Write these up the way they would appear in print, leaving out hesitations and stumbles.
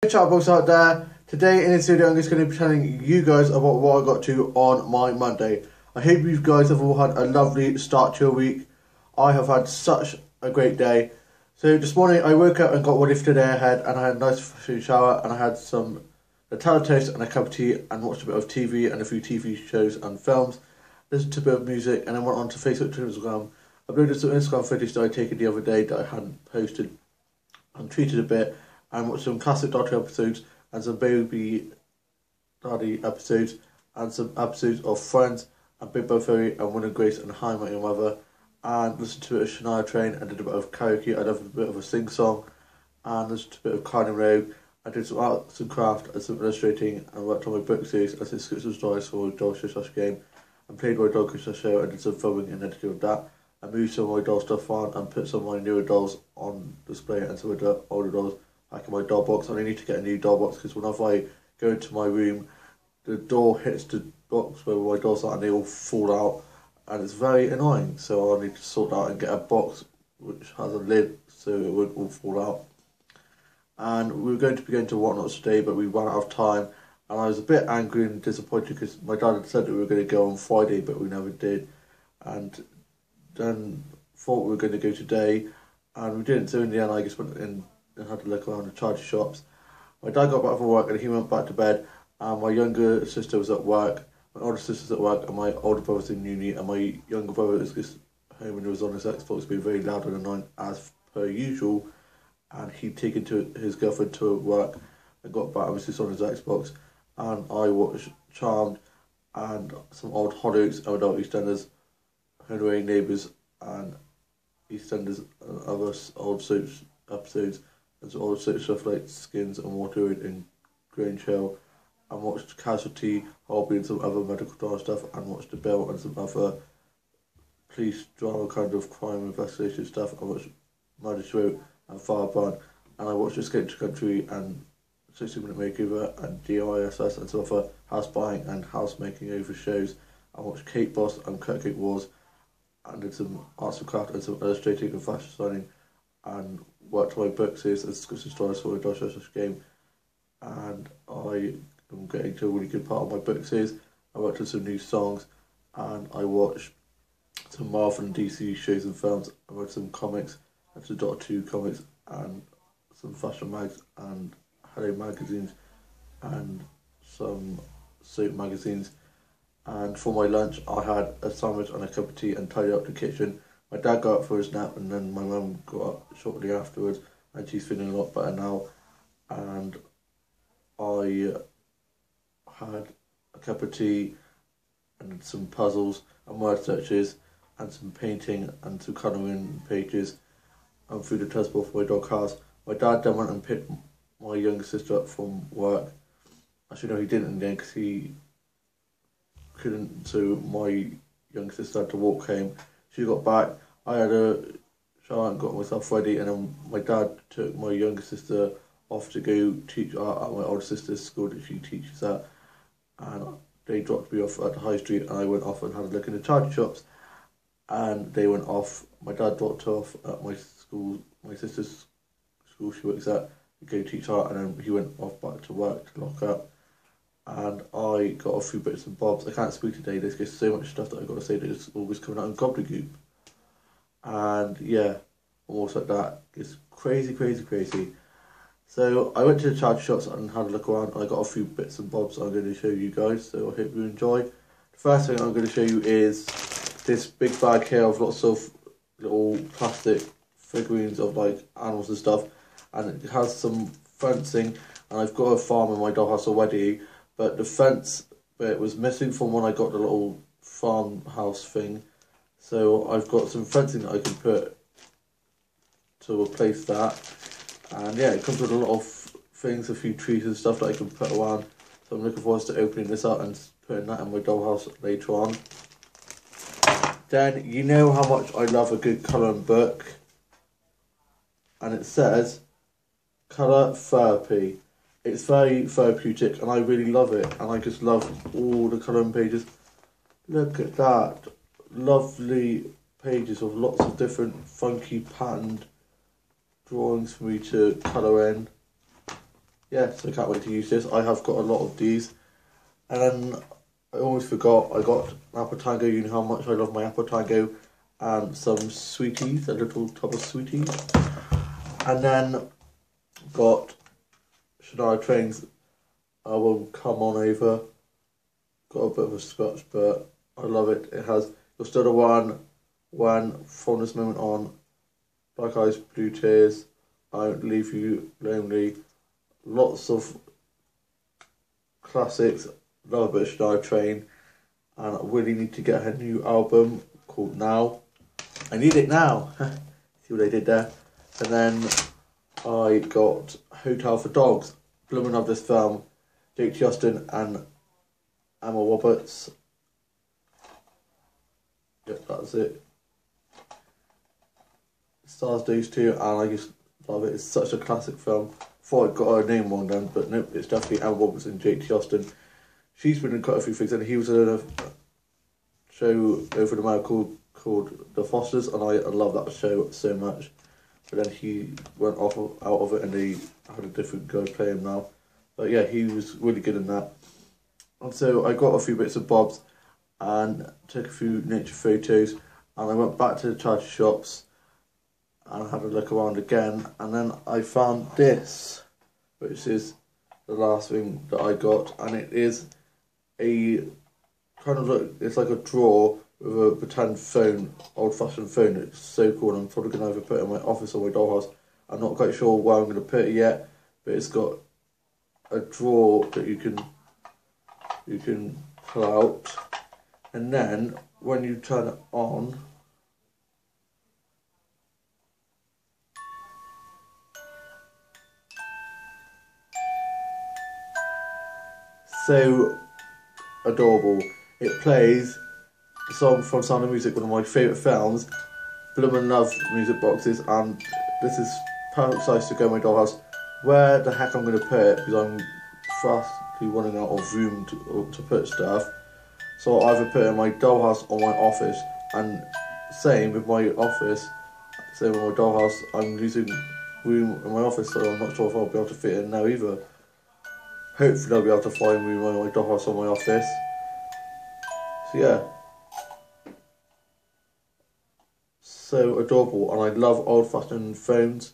Chatbox out there. Today in this video I'm just going to be telling you guys about what I got to on my Monday. I hope you guys have all had a lovely start to your week. I have had such a great day. So this morning I woke up and got ready for the day ahead, and I had a nice shower, and I had some Nutella toast and a cup of tea, and watched a bit of TV and a few TV shows and films, listened to a bit of music, and then went on to Facebook to Instagram. I uploaded some Instagram footage that I taken the other day that I hadn't posted, and tweeted a bit, and watched some classic Doctor episodes and some Baby Daddy episodes and some episodes of Friends and Big Bang Theory and Will and Grace and How I Met Your Mother, and listened to a bit of Shania Twain and did a bit of karaoke. I love a bit of a sing song, and listened to a bit of Cardi Road. I did some arts and craft and some illustrating, and worked on my book series and some scripts and stories for Doll Show Game, and played my Doll Show and did some filming and editing of that. I moved some of my doll stuff on and put some of my newer dolls on display and some of the older dolls back in my doll box. And I need to get a new doll box because whenever I go into my room, the door hits the box where my dolls are and they all fall out, and it's very annoying. So I need to sort out and get a box which has a lid so it won't all fall out. And we were going to be going to Whatnots today, but we ran out of time, and I was a bit angry and disappointed because my dad had said that we were going to go on Friday, but we never did. And then thought we were going to go today, and we didn't. So in the end I just went in and had to look around the charity shops. My dad got back from work and he went back to bed, and my younger sister was at work, my older sister's at work, and my older brother's in uni, and my younger brother is just home and he was on his Xbox being very loud and annoying as per usual, and he'd taken to his girlfriend to work and got back and was just on his Xbox, and I watched Charmed and some old Hollyoaks and adult EastEnders, Henry Neighbours and EastEnders and other old soaps episodes, and some old soap stuff like Skins and Waterroad and Grange Hill, and watched Casualty, Holby and some other medical drama stuff, and watched The Bill and some other police drama kind of crime investigation stuff. I watched Murder She Wrote and Fireburn, and I watched Escape to Country and 60-Minute Makeover and DISS and some other house buying and house making over shows. I watched Kate Boss and Cupcake Wars, and did some arts and craft and some illustrating and fashion designing, and worked on my book series and scripts and stories for the Doll Show Game. And I am getting to a really good part of my book series. I worked on some new songs, and I watched some Marvel and DC shows and films. I read some comics, and some Doctor Who comics, and some fashion mags, and Hello magazines, and some soap magazines. And for my lunch I had a sandwich and a cup of tea and tidied up the kitchen. My dad got up for his nap, and then my mum got up shortly afterwards, and she's feeling a lot better now. And I had a cup of tea and some puzzles and word searches and some painting and some colouring pages and through the test board for my dog house. My dad then went and picked my younger sister up from work. Actually no, he didn't in the end because he couldn't, so my young sister had to walk home. She got back, I had a shower and got myself ready, and then my dad took my younger sister off to go teach art at my older sister's school that she teaches at, and they dropped me off at the high street, and I went off and had a look in the charity shops, and they went off. My dad dropped her off at my school, my sister's school she works at, to go teach art, and then he went off back to work to lock up. And I got a few bits and bobs. I can't speak today, there's just so much stuff that I've got to say that it's always coming out in gobbledygook. And yeah, almost like that. It's crazy. So I went to the charity shops and had a look around, and I got a few bits and bobs I'm going to show you guys, so I hope you enjoy. The first thing I'm going to show you is this big bag here of lots of little plastic figurines of like animals and stuff, and it has some fencing, and I've got a farm in my dollhouse already, but the fence bit was missing from when I got the little farmhouse thing. So I've got some fencing that I can put to replace that. And yeah, it comes with a lot of things, a few trees and stuff that I can put around. So I'm looking forward to opening this up and putting that in my dollhouse later on. Then, you know how much I love a good colouring book. And it says, Colour Therapy. It's very therapeutic and I really love it, and I just love all the colouring pages. Look at that, lovely pages of lots of different funky patterned drawings for me to colour in. yeah, so I can't wait to use this. I have got a lot of these. And then I almost forgot, I got an Apple Tango. You know how much I love my Apple Tango. And some sweeties, a little tub of sweeties. And then got Shania Twain's album Come On Over. Got a bit of a scratch, but I love it. It has You're Still the One, When, From This Moment On, Black Eyes, Blue Tears, I Won't Leave You Lonely. Lots of classics. Love a bit of Shania Twain. And I really need to get her new album called Now. I need it now. See what I did there. And then I got Hotel for Dogs. Blooming love this film. Jake Justin and Emma Roberts. Yep, that's it. Stars those two, and I just love it. It's such a classic film. Thought I got her name wrong then, but nope, it's definitely Emma Roberts and Jake Justin. She's been in quite a few things, and he was in a show over in America called The Fosters, and I love that show so much. But then he went off out of it, and they had a different guy play him now. But yeah, he was really good in that. And so I got a few bits of bobs and took a few nature photos, and I went back to the charity shops and had a look around again, and then I found this, which is the last thing that I got, and it is a kind of look, it's like a drawer with a pretend phone, old-fashioned phone. It's so cool, and I'm probably going to either put it in my office or my dollhouse. I'm not quite sure where I'm going to put it yet, but it's got a drawer that you can pull out, and then when you turn it on, so adorable. It plays the song from Sound of Music, one of my favourite films. Bloomin' love music boxes, and this is perfect size to go in my dollhouse. Where the heck I'm going to put it, because I'm fastly running out of room to put stuff. So I'll either put it in my dollhouse or my office, and same with my office, same with my dollhouse, I'm losing room in my office, so I'm not sure if I'll be able to fit it in now either. Hopefully I'll be able to find room in my dollhouse or my office. So yeah. So adorable, and I love old-fashioned phones.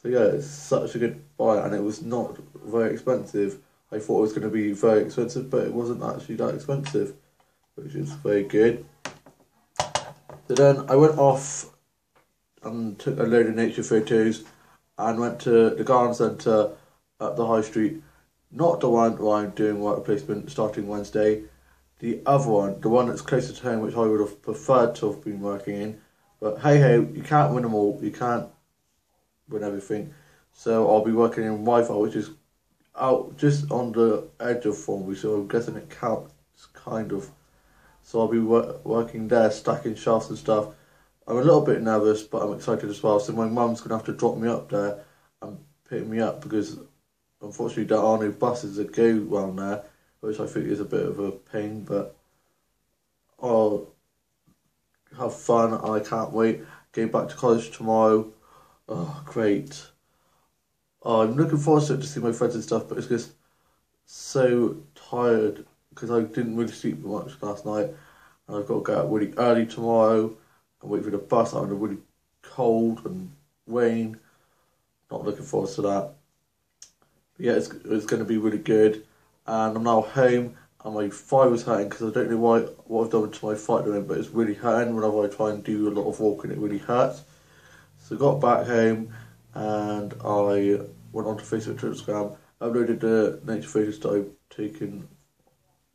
So yeah, it's such a good buy, and it was not very expensive. I thought it was going to be very expensive, but it wasn't actually that expensive, which is very good. So then I went off and took a load of nature photos and went to the garden centre at the High Street. Not the one where I'm doing work placement starting Wednesday. The other one, the one that's closer to home, which I would have preferred to have been working in. But hey ho, you can't win them all. You can't win everything. So I'll be working in Wi-Fi, which is out just on the edge of Formby, so I'm guessing it counts, kind of. So I'll be working there, stacking shafts and stuff. I'm a little bit nervous, but I'm excited as well. So my mum's going to have to drop me up there and pick me up, because unfortunately there are no buses that go around there, which I think is a bit of a pain, but I'll have fun, and I can't wait. Go back to college tomorrow. Oh, great. Oh, I'm looking forward to it, to see my friends and stuff, but it's just so tired because I didn't really sleep much last night, and I've got to get up really early tomorrow and wait for the bus out in the really cold and rain. Not looking forward to that. But yeah, it's going to be really good, and I'm now home, and my thigh was hurting because I don't know what I've done to my thigh doing, but it's really hurting. Whenever I try and do a lot of walking, it really hurts. So I got back home, and I went onto Facebook and Instagram, uploaded the nature photos that I've taken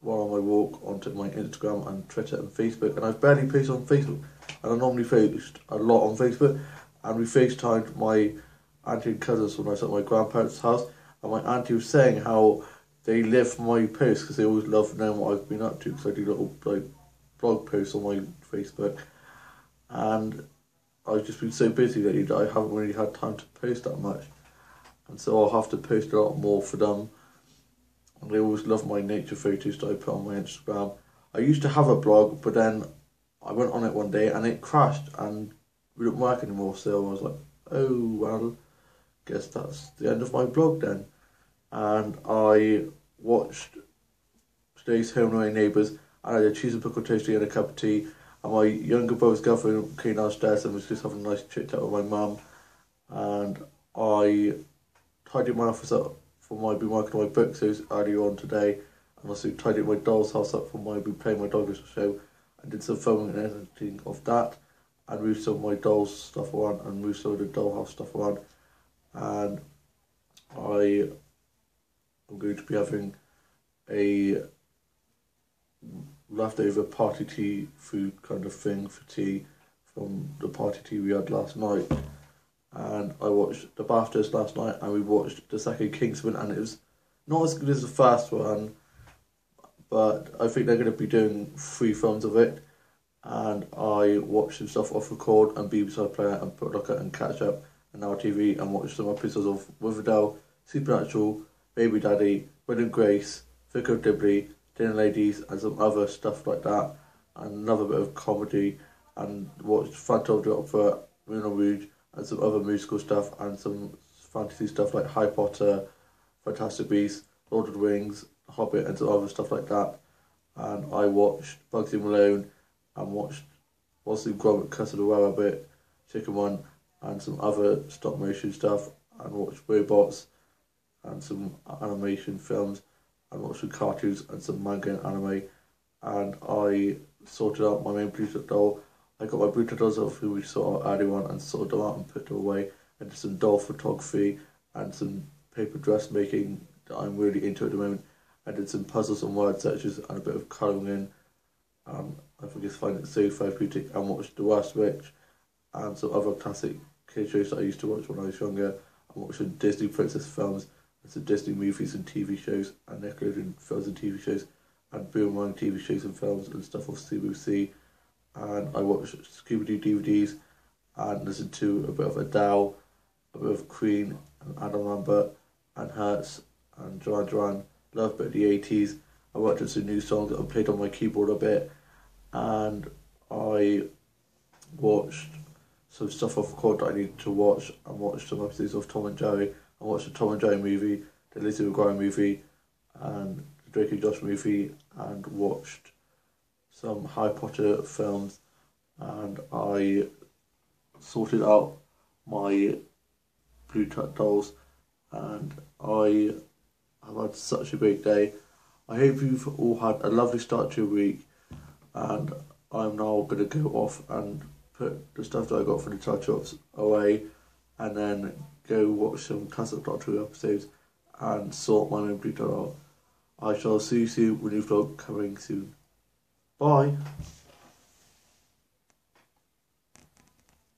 while on my walk onto my Instagram and Twitter and Facebook, and I've barely posted on Facebook, and I normally post a lot on Facebook, and we FaceTimed my auntie and cousins when I was at my grandparents' house, and my auntie was saying how they live for my posts because they always love knowing what I've been up to, because I do little blog posts on my Facebook, and I've just been so busy lately that I haven't really had time to post that much. And so I'll have to post a lot more for them. And they always love my nature photos that I put on my Instagram. I used to have a blog, but then I went on it one day and it crashed and we didn't work anymore. So I was like, oh, well, guess that's the end of my blog then. and I watched today's Home and Away Neighbours, and I had a cheese and pickle toasty and a cup of tea, and my younger brother's girlfriend came downstairs and was just having a nice chit chat with my mum, and I tidied my office up for my been working on my books earlier on today, and also tidied my doll's house up for my been playing my dog show, and did some filming and editing of that, and moved some of my doll's stuff around and moved some of the dollhouse stuff around, and I am going to be having a leftover party tea food kind of thing for tea from the party tea we had last night. And I watched the BAFTAs last night, and we watched the second Kingsman, and it was not as good as the first one, but I think they're going to be doing 3 films of it, and I watched some stuff off record and BBC iPlayer and put look at and catch up and Now TV, and watched some episodes of Riverdale, Supernatural, Baby Daddy, Will and Grace, Vicar of Dibley, Dinner Ladies, and some other stuff like that, and another bit of comedy, and watched Phantom of the Opera, Moulin Rouge, and some other musical stuff, and some fantasy stuff like Harry Potter, Fantastic Beasts, Lord of the Rings, Hobbit, and some other stuff like that. And I watched Bugsy Malone, and watched Wallace and Gromit, Curse of the Were Rabbit, Chicken Run, and some other stop motion stuff, and watched robots, and some animation films, and watched some cartoons and some manga and anime. And I sorted out my main Bluetooth doll. I got my Bluetooth dolls off who we saw earlier on and sorted them out and put them away. I did some doll photography and some paper dressmaking that I'm really into at the moment. I did some puzzles and word searches and a bit of colouring in. I think it's find it so therapeutic, and watched The Worst Witch and some other classic kid shows that I used to watch when I was younger. I watched some Disney princess films and some Disney movies and TV shows, and Nickelodeon films and TV shows, and Boomerang TV shows and films and stuff off CBC. And I watched Scooby-Doo DVDs and listened to a bit of Adele, a bit of Queen and Adam Lambert and Hertz and Duran Duran. Loved a bit of the 80s. I worked on some new songs that I played on my keyboard a bit, and I watched some stuff off record that I needed to watch, and watched some episodes of Tom and Jerry. I watched the Tom and Jerry movie, the Lizzie McGuire movie, and the Drake and Josh movie, and watched some Harry Potter films, and I sorted out my Bluetooth dolls, and I have had such a great day. I hope you've all had a lovely start to your week, and I'm now going to go off and put the stuff that I got from the charge shops away, and then go watch some classic Doctor Who episodes and sort my own Bluetooth out. I shall see you soon with a new vlog coming soon. Bye.